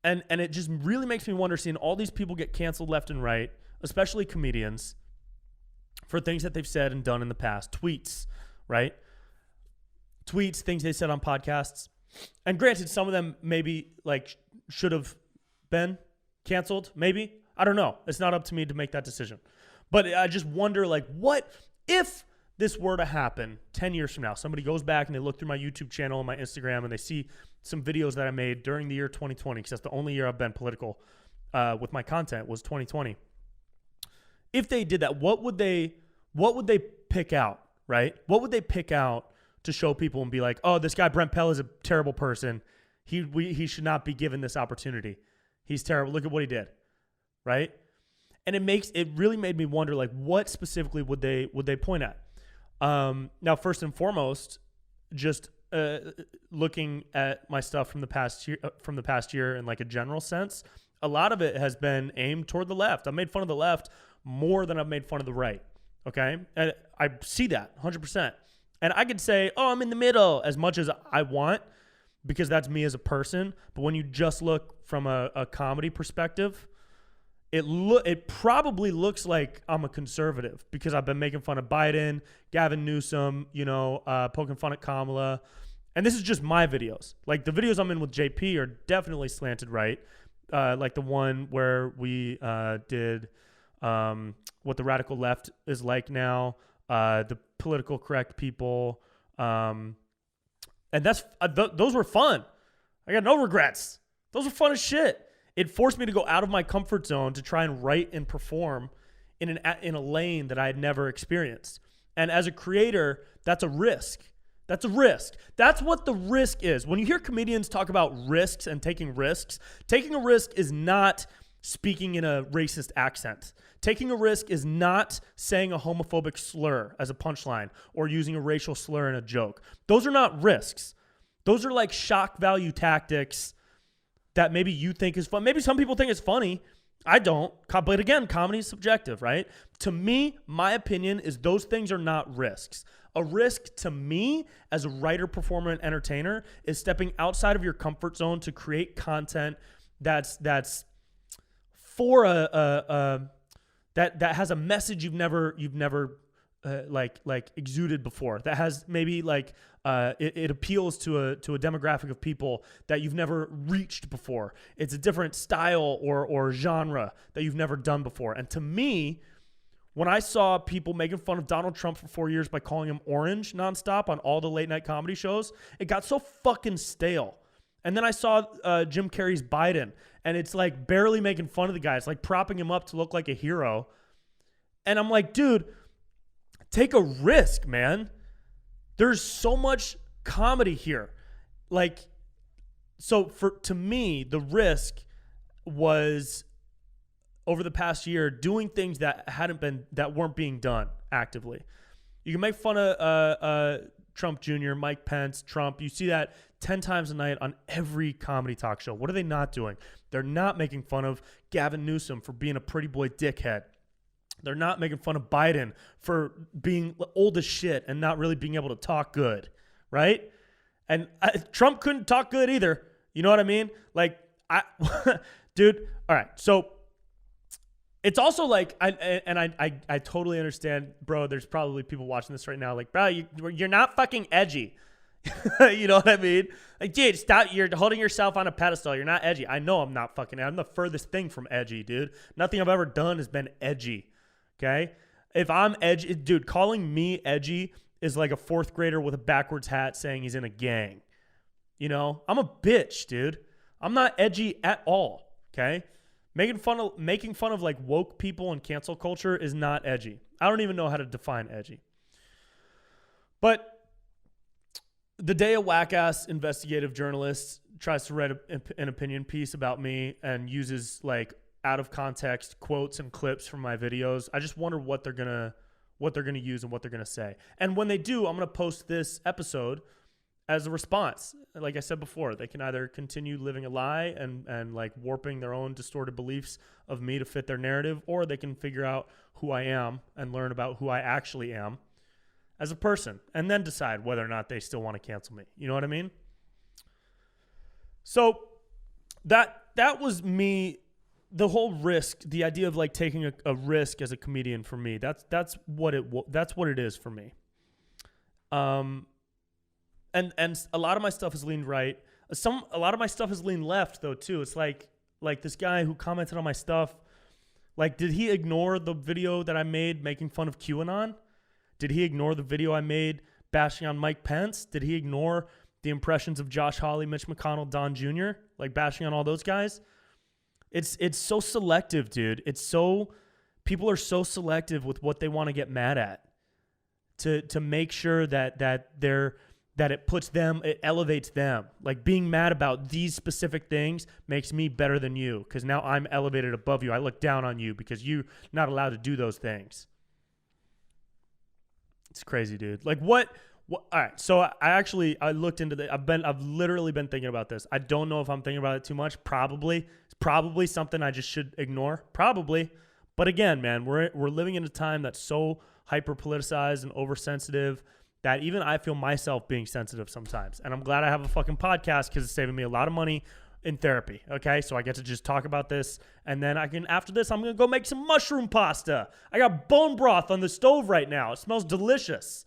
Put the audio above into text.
And it just really makes me wonder, seeing all these people get canceled left and right, especially comedians, for things that they've said and done in the past. Tweets, right? Tweets, things they said on podcasts. And granted, some of them maybe like should have been canceled, maybe. I don't know. It's not up to me to make that decision. But I just wonder, like, what if this were to happen 10 years from now? Somebody goes back and they look through my YouTube channel and my Instagram and they see some videos that I made during the year 2020, because that's the only year I've been political with my content, was 2020. If they did that, what would they pick out, right? What would they pick out to show people and be like, oh, this guy Brent Pella is a terrible person. He should not be given this opportunity. He's terrible. Look at what he did, right? And it really made me wonder, like, what specifically would they point at? Now, first and foremost, just looking at my stuff from the past year in like a general sense, a lot of it has been aimed toward the left. I've made fun of the left more than I've made fun of the right. Okay, and I see that 100%. And I could say, oh, I'm in the middle as much as I want, because that's me as a person. But when you just look from a comedy perspective, it probably looks like I'm a conservative, because I've been making fun of Biden, Gavin Newsom, poking fun at Kamala. And this is just my videos. Like, the videos I'm in with JP are definitely slanted right. Like the one where we did what the radical left is like now, the political correct people. And those were fun. I got no regrets. Those were fun as shit. It forced me to go out of my comfort zone to try and write and perform in a lane that I had never experienced. And as a creator, that's a risk. That's a risk. That's what the risk is. When you hear comedians talk about risks and taking a risk is not speaking in a racist accent. Taking a risk is not saying a homophobic slur as a punchline or using a racial slur in a joke. Those are not risks. Those are like shock value tactics that maybe you think is fun. Maybe some people think it's funny. I don't. But again, comedy is subjective, right? To me, my opinion is those things are not risks. A risk to me as a writer, performer, and entertainer is stepping outside of your comfort zone to create content that's for that has a message you've never exuded before. That has maybe it appeals to a demographic of people that you've never reached before. It's a different style or genre that you've never done before. And to me, when I saw people making fun of Donald Trump for 4 years by calling him orange nonstop on all the late night comedy shows, it got so fucking stale. And then I saw Jim Carrey's Biden, and it's like barely making fun of the guy. It's like propping him up to look like a hero. And I'm like, dude, take a risk, man. There's so much comedy here. To me, the risk was over the past year doing things that weren't being done actively. You can make fun of Trump Jr., Mike Pence, Trump. You see that 10 times a night on every comedy talk show. What are they not doing? They're not making fun of Gavin Newsom for being a pretty boy dickhead. They're not making fun of Biden for being old as shit and not really being able to talk good, right? And Trump couldn't talk good either. You know what I mean? Dude, all right. So it's also like, I totally understand, bro. There's probably people watching this right now like, bro, you're not fucking edgy. You know what I mean? Like, dude, stop. You're holding yourself on a pedestal. You're not edgy. I know I'm not fucking. I'm the furthest thing from edgy, dude. Nothing I've ever done has been edgy. Okay? If I'm edgy, dude, calling me edgy is like a fourth grader with a backwards hat saying he's in a gang. You know? I'm a bitch, dude. I'm not edgy at all. Okay? Making fun of like woke people and cancel culture is not edgy. I don't even know how to define edgy. But the day a whack-ass investigative journalist tries to write an opinion piece about me and uses like out of context quotes and clips from my videos, I just wonder what they're gonna use and what they're gonna say. And when they do, I'm gonna post this episode as a response. Like I said before, they can either continue living a lie and like warping their own distorted beliefs of me to fit their narrative, or they can figure out who I am and learn about who I actually am as a person, and then decide whether or not they still want to cancel me. You know what I mean? So that that was me. The whole risk, the idea of like taking a risk as a comedian for me, that's what it is for me. And a lot of my stuff has leaned right. A lot of my stuff has leaned left though too. It's like this guy who commented on my stuff. Like, did he ignore the video that I made making fun of QAnon? Did he ignore the video I made bashing on Mike Pence? Did he ignore the impressions of Josh Hawley, Mitch McConnell, Don Jr., like bashing on all those guys? It's so selective, dude. People are so selective with what they want to get mad at to make sure that it elevates them. Like, being mad about these specific things makes me better than you because now I'm elevated above you. I look down on you because you're not allowed to do those things. It's crazy, dude. Like, what all right, so I looked into I've literally been thinking about this. I don't know if I'm thinking about it too much. Probably. It's probably something I just should ignore. Probably. But again, man, we're living in a time that's so hyper politicized and oversensitive that even I feel myself being sensitive sometimes. And I'm glad I have a fucking podcast because it's saving me a lot of money in therapy. Okay, so I get to just talk about this, and then after this, I'm gonna go make some mushroom pasta. I got bone broth on the stove right now. It smells delicious.